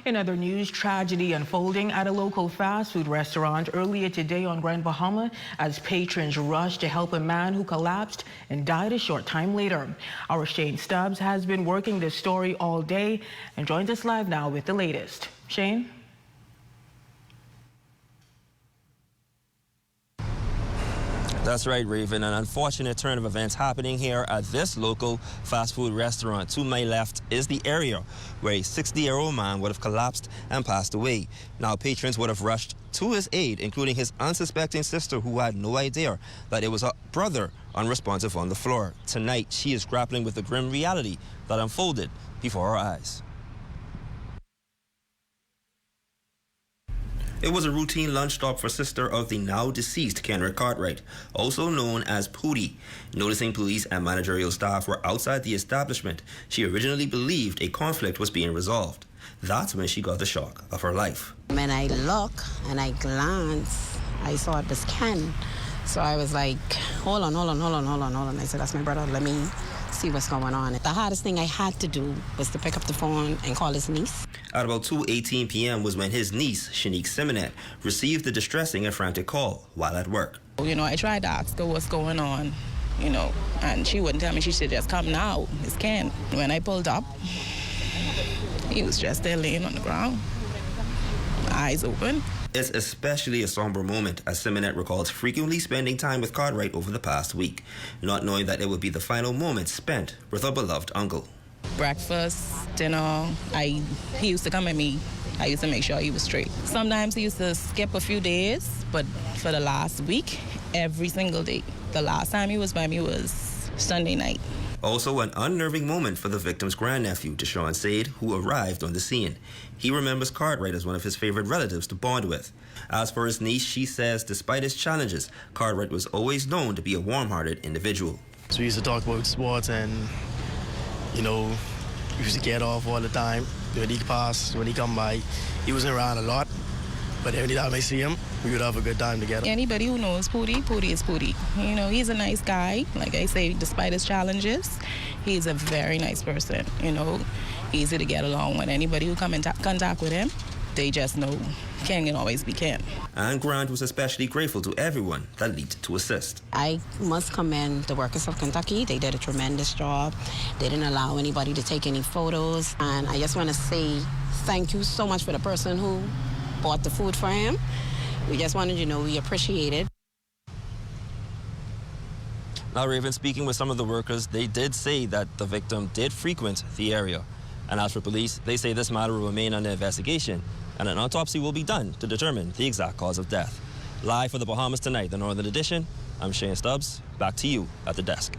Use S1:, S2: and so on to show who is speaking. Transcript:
S1: In other news, tragedy unfolding at a local fast food restaurant earlier today on Grand Bahama as patrons rushed to help a man who collapsed and died a short time later. Our Shane Stubbs has been working this story all day and joins us live now with the latest. Shane?
S2: That's right, Raven. An unfortunate turn of events happening here at this local fast food restaurant. To my left is the area where a 60-year-old man would have collapsed and passed away. Now, patrons would have rushed to his aid, including his unsuspecting sister, who had no idea that it was her brother unresponsive on the floor. Tonight, she is grappling with the grim reality that unfolded before her eyes. It was a routine lunch stop for sister of the now deceased Kenrick Cartwright, also known as Pootie. Noticing police and managerial staff were outside the establishment, she originally believed a conflict was being resolved. That's when she got the shock of her life.
S3: When I look and I glance, I saw it was Ken. So I was like, hold on. I said, that's my brother, let me see what's going on. The hardest thing I had to do was to pick up the phone and call his niece.
S2: At about 2:18 p.m. was when his niece, Shanique Simonet, received the distressing and frantic call while at work.
S4: You know, I tried to ask her what's going on, you know, and she wouldn't tell me. She said, just come now, it's Ken. When I pulled up, he was just there laying on the ground, eyes open.
S2: It's especially a somber moment as Simonet recalls frequently spending time with Cartwright over the past week, not knowing that it would be the final moment spent with her beloved uncle.
S4: Breakfast, dinner, he used to come at me. I used to make sure he was straight. Sometimes he used to skip a few days, but for the last week, every single day. The last time he was by me was Sunday night.
S2: Also an unnerving moment for the victim's grandnephew, Deshaun Sade, who arrived on the scene. He remembers Cartwright as one of his favorite relatives to bond with. As for his niece, she says despite his challenges, Cartwright was always known to be a warm-hearted individual.
S5: So we used to talk about sports and, you know, we used to get off all the time. When he passed, when he come by, he wasn't around a lot. But every time I see him, we would have a good time together.
S4: Anybody who knows Pootie is Pootie. You know, he's a nice guy. Like I say, despite his challenges, he's a very nice person. You know, easy to get along with. Anybody who come in contact with him, they just know Ken can always be Ken.
S2: And Grant was especially grateful to everyone that leaped to assist.
S3: I must commend the workers of Kentucky. They did a tremendous job. They didn't allow anybody to take any photos. And I just want to say thank you so much for the person who bought the food for him. We just wanted you to know we appreciate it.
S2: Now, Raven, speaking with some of the workers, they did say that the victim did frequent the area. And as for police, they say this matter will remain under investigation and an autopsy will be done to determine the exact cause of death. Live for the Bahamas Tonight, the Northern Edition, I'm Shane Stubbs. Back to you at the desk.